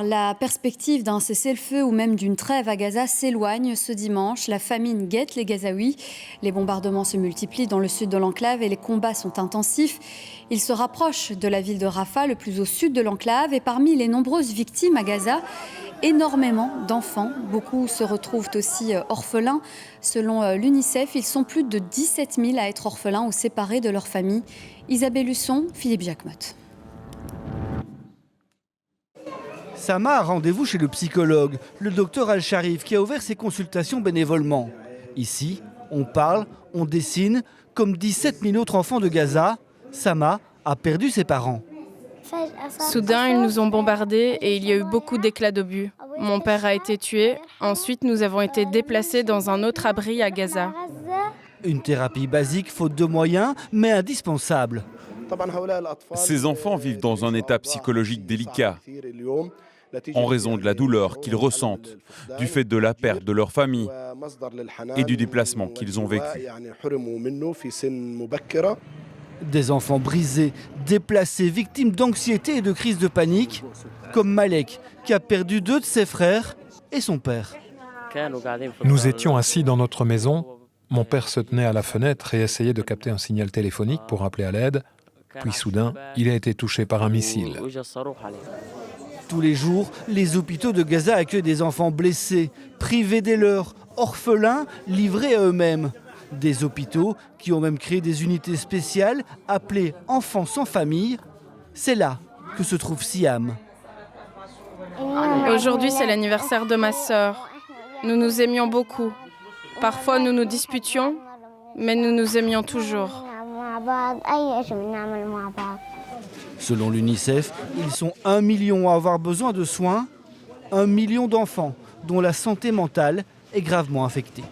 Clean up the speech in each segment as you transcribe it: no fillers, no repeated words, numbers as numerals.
La perspective d'un cessez-le-feu ou même d'une trêve à Gaza s'éloigne ce dimanche. La famine guette les Gazaouis. Les bombardements se multiplient dans le sud de l'enclave et les combats sont intensifs. Ils se rapprochent de la ville de Rafah, le plus au sud de l'enclave. Et parmi les nombreuses victimes à Gaza, énormément d'enfants. Beaucoup se retrouvent aussi orphelins. Selon l'UNICEF, ils sont plus de 17 000 à être orphelins ou séparés de leur famille. Isabelle Husson, Philippe Jacquemotte. Sama a rendez-vous chez le psychologue, le docteur Al-Sharif, qui a ouvert ses consultations bénévolement. Ici, on parle, on dessine, comme 17 000 autres enfants de Gaza. Sama a perdu ses parents. Soudain, ils nous ont bombardés et il y a eu beaucoup d'éclats d'obus. Mon père a été tué. Ensuite, nous avons été déplacés dans un autre abri à Gaza. Une thérapie basique, faute de moyens, mais indispensable. Ces enfants vivent dans un état psychologique délicat, en raison de la douleur qu'ils ressentent, du fait de la perte de leur famille et du déplacement qu'ils ont vécu. Des enfants brisés, déplacés, victimes d'anxiété et de crises de panique, comme Malek, qui a perdu 2 de ses frères et son père. Nous étions assis dans notre maison. Mon père se tenait à la fenêtre et essayait de capter un signal téléphonique pour appeler à l'aide. Puis soudain, il a été touché par un missile. Tous les jours, les hôpitaux de Gaza accueillent des enfants blessés, privés des leurs, orphelins, livrés à eux-mêmes. Des hôpitaux qui ont même créé des unités spéciales appelées enfants sans famille. C'est là que se trouve Siam. Aujourd'hui, c'est l'anniversaire de ma sœur. Nous nous aimions beaucoup. Parfois, nous nous disputions, mais nous nous aimions toujours. Selon l'UNICEF, ils sont 1 million à avoir besoin de soins, 1 million d'enfants dont la santé mentale est gravement affectée.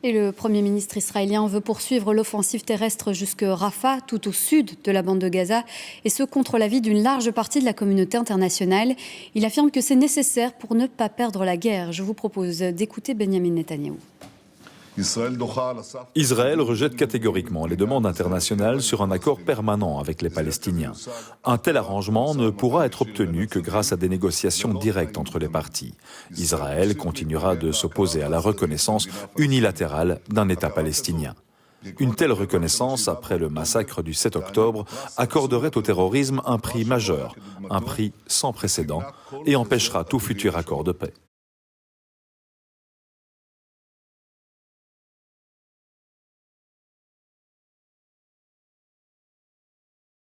Et le Premier ministre israélien veut poursuivre l'offensive terrestre jusque Rafah, tout au sud de la bande de Gaza, et ce contre l'avis d'une large partie de la communauté internationale. Il affirme que c'est nécessaire pour ne pas perdre la guerre. Je vous propose d'écouter Benjamin Netanyahou. Israël rejette catégoriquement les demandes internationales sur un accord permanent avec les Palestiniens. Un tel arrangement ne pourra être obtenu que grâce à des négociations directes entre les parties. Israël continuera de s'opposer à la reconnaissance unilatérale d'un État palestinien. Une telle reconnaissance, après le massacre du 7 octobre, accorderait au terrorisme un prix majeur, un prix sans précédent, et empêchera tout futur accord de paix.